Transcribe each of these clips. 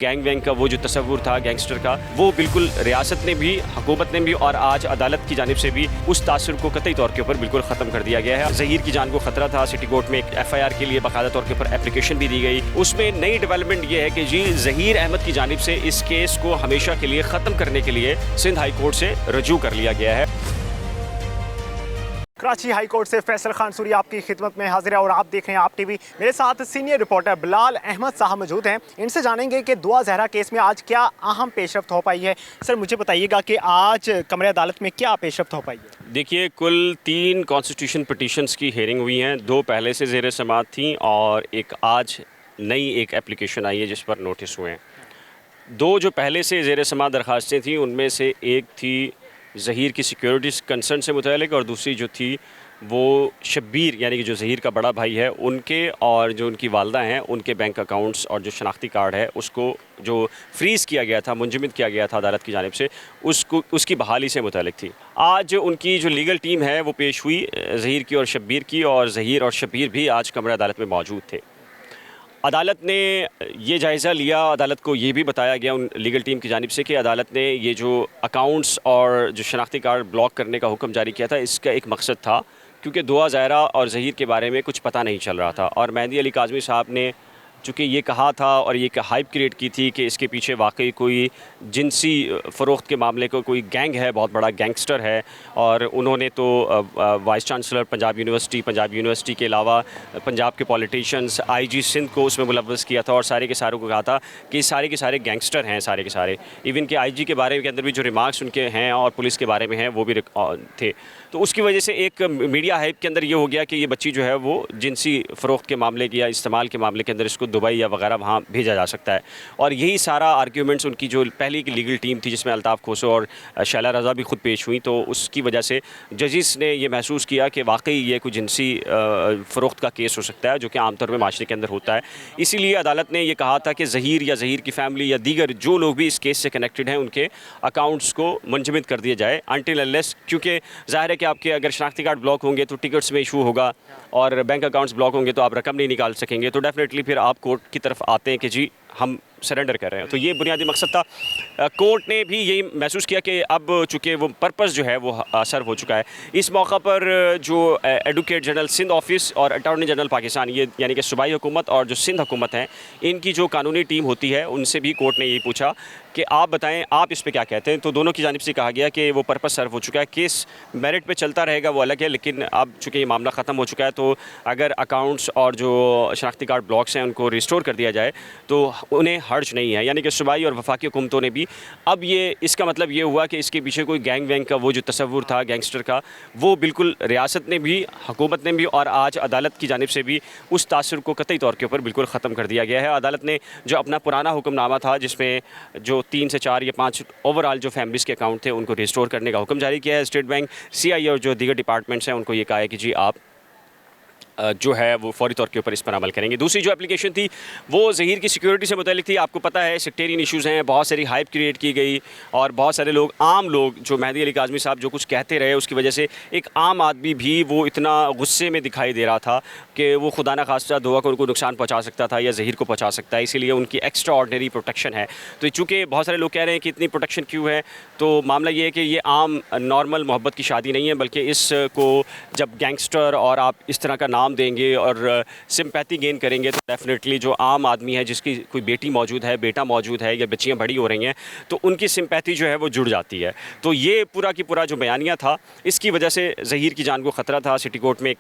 Gang वैंग का वो जो तस्वुर था गैंगस्टर का, वो बिल्कुल रियासत ने भी, हुकूमत ने भी और आज अदालत की जानिब से भी उस तासुर को कतई तौर के ऊपर बिल्कुल ख़त्म कर दिया गया है। ज़हीर की जान को ख़तरा था। सिटी कोर्ट में एक FIR के लिए बाकायदा तौर के ऊपर एप्लीकेशन भी दी गई। उसमें नई डेवलपमेंट ये है कि जी ज़हीर अहमद की जानिब से इस केस को हमेशा के लिए ख़त्म करने के लिए सिंध हाई कोर्ट से रजू कर लिया गया है। कराची हाई कोर्ट से फैसल खान सूरी आपकी खिदमत में हाजिर है और आप देख रहे हैं आप टीवी। मेरे साथ सीनियर रिपोर्टर बिलाल अहमद साहब मौजूद हैं। इनसे जानेंगे कि दुआ ज़हरा केस में आज क्या अहम पेशरफ्त हो पाई है। सर मुझे बताइएगा कि आज कमरे अदालत में क्या पेशरफ्त हो पाई है। देखिए, कुल 3 कॉन्स्टिट्यूशन पिटीशंस की हेयरिंग हुई हैं। 2 पहले से ज़ेर समाअत थी और एक आज नई एक एप्लीकेशन आई है जिस पर नोटिस हुए हैं। 2 जो पहले से ज़ेर समाअत दरख्वास्तें थी उनमें से एक थी ज़हीर की सिक्योरिटीज़ कंसर्न से मुतल्लिक और दूसरी जो थी वो शब्बीर यानी कि जो ज़हीर का बड़ा भाई है उनके और जो उनकी वालदा हैं उनके बैंक अकाउंट्स और जो शनाख्ती कार्ड है उसको जो फ्रीज़ किया गया था, मुंजमद किया गया था अदालत की जानिब से, उसकी बहाली से मुतल्लिक थी। आज उनकी जो लीगल टीम है वो पेश हुई ज़हीर की और शब्बीर की, और ज़हीर और शब्बीर भी आज कमरे अदालत में मौजूद थे। अदालत ने ये जायज़ा लिया, अदालत को ये भी बताया गया उन लीगल टीम की जानिब से कि अदालत ने ये जो अकाउंट्स और जो शनाख्ती कार्ड ब्लॉक करने का हुक्म जारी किया था इसका एक मकसद था क्योंकि दुआ ज़हरा और ज़हीर के बारे में कुछ पता नहीं चल रहा था और मेहदी अली काज़मी साहब ने चूँकि ये कहा था और ये हाइप क्रिएट की थी कि इसके पीछे वाकई कोई जिनसी फ़रोख्त के मामले को कोई गैंग है, बहुत बड़ा गैंगस्टर है। और उन्होंने तो वाइस चांसलर पंजाब यूनिवर्सिटी के अलावा पंजाब के पॉलिटिशियंस, IG सिंध को उसमें मुलव्वस किया था और सारे के सारों को कहा था कि सारे के सारे गैंगस्टर हैं, सारे के सारे। इवन के IG के बारे के अंदर भी जो रिमार्क्स उनके हैं और पुलिस के बारे में हैं वो भी थे। तो उसकी वजह से एक मीडिया हाइप के अंदर ये हो गया कि ये बच्ची जो है वो जिनसी फ़रोख्त के मामले की या इस्तेमाल के मामले के अंदर इसको दुबई या वगैरह वहाँ भेजा जा सकता है। और यही सारा आर्ग्यूमेंट्स उनकी जो पहले की लीगल टीम थी जिसमें अल्ताफ़ खोसो और शैला रज़ा भी खुद पेश हुई, तो उसकी वजह से जजिस ने ये महसूस किया कि वाकई ये कोई जिनसी फ़रोख्त का केस हो सकता है जो कि आमतौर में माशरे के अंदर होता है। इसीलिए अदालत ने यह कहा था कि ज़हीर या ज़हीर की फ़ैमिली या दीगर जो लोग भी इस केस से कनेक्टेड हैं उनके अकाउंट्स को मुंजमद कर दिया जाए अनटिल अनलेस, क्योंकि ज़ाहिर है कि आपके अगर शनाख्ती कार्ड ब्लॉक होंगे तो टिकट्स में इशू होगा और बैंक अकाउंट्स ब्लॉक होंगे तो आप रकम नहीं निकाल सकेंगे, तो डेफिनेटली फिर आप कोर्ट की तरफ आते हैं कि जी हम सरेंडर कर रहे हैं। तो ये बुनियादी मकसद था। कोर्ट ने भी यही महसूस किया कि अब चूँकि वो पर्पस जो है वो सर्व हो चुका है। इस मौका पर जो एडवोकेट जनरल सिंध ऑफिस और अटॉर्नी जनरल पाकिस्तान, ये यानी कि सूबाई हुकूमत और जो सिंध हुकूमत है, इनकी जो कानूनी टीम होती है उनसे भी कोर्ट ने यही पूछा कि आप बताएं आप इस पे क्या कहते हैं। तो दोनों की जानिब से कहा गया कि वो पर्पस सर्व हो चुका है, केस मेरिट पे चलता रहेगा वो अलग है, लेकिन अब चूँकि ये मामला ख़त्म हो चुका है तो अगर अकाउंट्स और जो शनाख्ती कार्ड ब्लॉक्स हैं उनको रिस्टोर कर दिया जाए तो उन्हें हर्ज नहीं है। यानी कि सूबाई और वफाकी हुकूमतों ने भी अब ये इसका मतलब ये हुआ कि इसके पीछे कोई गैंग वैंग का वो जो तस्वुर था गैंगस्टर का, वो बिल्कुल रियासत ने भी, हुकूमत ने भी और आज अदालत की जानिब से भी उस तासुर को कतई तौर के ऊपर बिल्कुल ख़त्म कर दिया गया है। अदालत ने जो अपना पुराना हुक्मनामा था जिसमें जो 3 से 4 या 5 ओवरऑल जो फैमिलीज़ के अकाउंट थे उनको रिस्टोर करने का हुक्म जारी किया है। स्टेट बैंक, CI और जो दीगर डिपार्टमेंट्स हैं उनको ये कहा है कि जी आप जो है वो फौरी तौर के ऊपर इस पर अमल करेंगे। दूसरी जो एप्लीकेशन थी वो ज़हीर की सिक्योरिटी से मुतल्लिक थी। आपको पता है सेक्टेरियन इशूज़ हैं, बहुत सारी हाइप क्रिएट की गई और बहुत सारे लोग, आम लोग, जो मेहदी अली काज़मी साहब जो कुछ कहते रहे उसकी वजह से एक आम आदमी भी वो इतना गुस्से में दिखाई दे रहा था कि वो खुदा न खास्ता दुआ को उनको नुकसान पहुँचा सकता था या ज़हीर को पहुँचा सकता है, इसीलिए उनकी एक्स्ट्रा ऑर्डनरी प्रोटेक्शन है। तो चूँकि बहुत सारे लोग कह रहे हैं कि इतनी प्रोटेक्शन क्यों है, तो मामला ये है कि ये आम नॉर्मल मोहब्बत की शादी नहीं है, बल्कि इसको जब गैंगस्टर और आप इस तरह का नाम देंगे और सिंपैथी गेन करेंगे तो डेफिनेटली जो आम आदमी है जिसकी कोई बेटी मौजूद है, बेटा मौजूद है या बच्चियाँ बड़ी हो रही हैं तो उनकी सिंपैथी जो है वो जुड़ जाती है। तो ये पूरा की पूरा जो बयानिया था इसकी वजह से ज़हीर की जान को ख़तरा था। सिटी कोर्ट में एक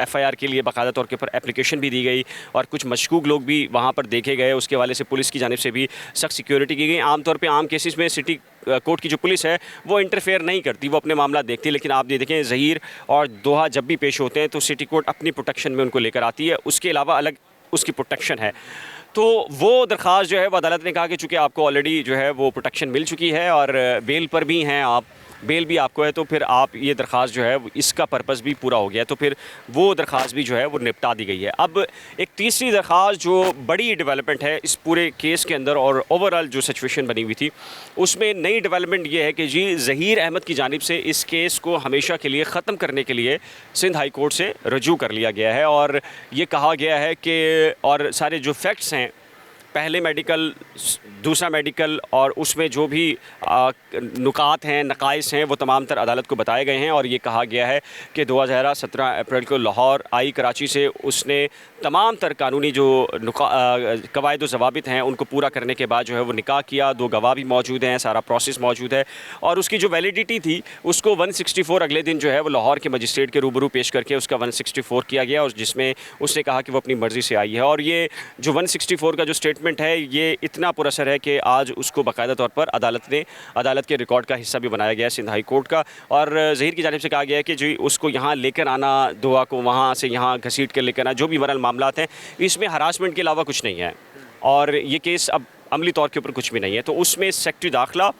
FIR के लिए बाकायदा तौर के ऊपर एप्लीकेशन भी दी गई और कुछ मशकूक लोग भी वहाँ पर देखे गए। उसके हवाले से पुलिस की जानिब से भी सख्त सिक्योरिटी की गई। आमतौर पर आम केसेस में सिटी कोर्ट की जो पुलिस है वो इंटरफेयर नहीं करती, वो अपने मामला देखती है, लेकिन आप ये देखें ज़हीर और दोहा जब भी पेश होते हैं तो सिटी कोर्ट अपनी प्रोटेक्शन में उनको लेकर आती है, उसके अलावा अलग उसकी प्रोटेक्शन है। तो वो दरख्वास्त जो है वो अदालत ने कहा कि चूँकि आपको ऑलरेडी जो है वो प्रोटेक्शन मिल चुकी है और बेल पर भी हैं आप, बेल भी आपको है, तो फिर आप ये दरख्वास्त जो है इसका पर्पस भी पूरा हो गया, तो फिर वो दरख्वास्त भी जो है वो निपटा दी गई है। अब एक तीसरी दरख्वास्त जो बड़ी डेवलपमेंट है इस पूरे केस के अंदर और ओवरऑल जो सिचुएशन बनी हुई थी उसमें नई डेवलपमेंट ये है कि जी ज़हीर अहमद की जानिब से इस केस को हमेशा के लिए ख़त्म करने के लिए सिंध हाई कोर्ट से रजू कर लिया गया है और ये कहा गया है कि और सारे जो फैक्ट्स हैं पहले मेडिकल, दूसरा मेडिकल और उसमें जो भी नुकात हैं, नकाइस हैं, वो तमाम तर अदालत को बताए गए हैं। और ये कहा गया है कि 2017 अप्रैल को लाहौर आई कराची से, उसने तमाम तर कानूनी जो कवायद व ज़वाबित हैं उनको पूरा करने के बाद जो है वो निकाह किया। 2 गवाह भी मौजूद हैं, सारा प्रोसेस मौजूद है और उसकी जो वैलिडिटी थी उसको 164 अगले दिन जो है वो लाहौर के मजिस्ट्रेट के रूबरू पेश करके उसका 164 किया गया, और जिसमें उसने कहा कि वो अपनी मर्ज़ी से आई है। और ये जो 164 का जो स्टेटमेंट है ये इतना पुरअसर है कि आज उसको बाकायदा तौर पर अदालत के रिकॉर्ड का हिस्सा भी बनाया गया है सिंध हाई कोर्ट का। और ज़हीर की जानिब से कहा गया है कि जी उसको यहाँ लेकर आना, दुआ को वहाँ से यहाँ घसीट कर लेकर आना, जो भी मरल मामलात हैं, इसमें हरासमेंट के अलावा कुछ नहीं है और ये केस अब अमली तौर के ऊपर कुछ भी नहीं है। तो उसमें सेक्रेटरी दाखिला,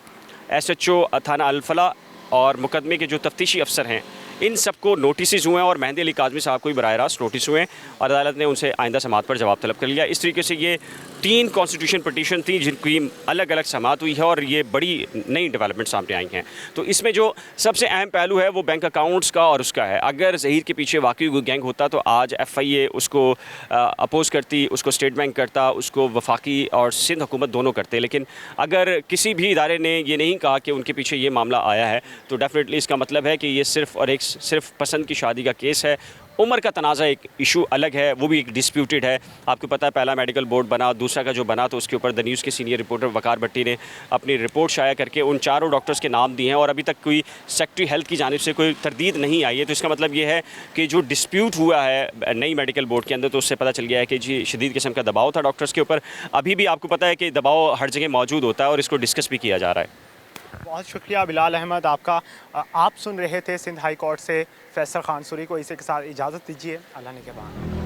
SHO थाना अल-फलाह और मुकदमे के जो तफ्तीशी अफसर हैं, इन सबको नोटिस हुए हैं और मेहंदी अली काज़मी साहब को भी बराह रास्त नोटिस हुए हैं और अदालत ने उनसे आइंदा समात पर जवाब तलब कर लिया। इस तरीके से ये 3 कॉन्स्टिट्यूशन पटिशन थी जिनकी अलग अलग समात हुई है और ये बड़ी नई डेवलपमेंट सामने आई हैं। तो इसमें जो सबसे अहम पहलू है वो बैंक अकाउंट्स का और उसका है। अगर ज़हीर के पीछे वाकई कोई गैंग होता तो आज FIA उसको अपोज़ करती, उसको स्टेट बैंक करता, उसको वफाकी और सिंध हुकूमत दोनों करते। लेकिन अगर किसी भी इदारे ने ये नहीं कहा कि उनके पीछे ये मामला आया है तो डेफिनेटली इसका मतलब है कि ये सिर्फ पसंद की शादी का केस है। उम्र का तनाज़ा एक इशू अलग है, वो भी एक डिस्प्यूटेड है। आपको पता है पहला मेडिकल बोर्ड बना, दूसरा का जो बना तो उसके ऊपर द न्यूज़ के सीनियर रिपोर्टर वकार भट्टी ने अपनी रिपोर्ट शाया करके उन चारों डॉक्टर्स के नाम दिए हैं और अभी तक कोई सेक्रेटरी हेल्थ की जानिब से कोई तरदीद नहीं आई है। तो इसका मतलब ये है कि जो डिस्प्यूट हुआ है नई मेडिकल बोर्ड के अंदर, तो उससे पता चल गया है कि जी शदीद किस्म का दबाव था डॉक्टर्स के ऊपर। अभी भी आपको पता है कि दबाव हर जगह मौजूद होता है और इसको डिस्कस भी किया जा रहा है। बहुत शुक्रिया बिलाल अहमद आपका। आप सुन रहे थे सिंध हाई कोर्ट से फैसल खान सूरी को। इसी के साथ इजाज़त दीजिए, अल्लाह ने के बाद।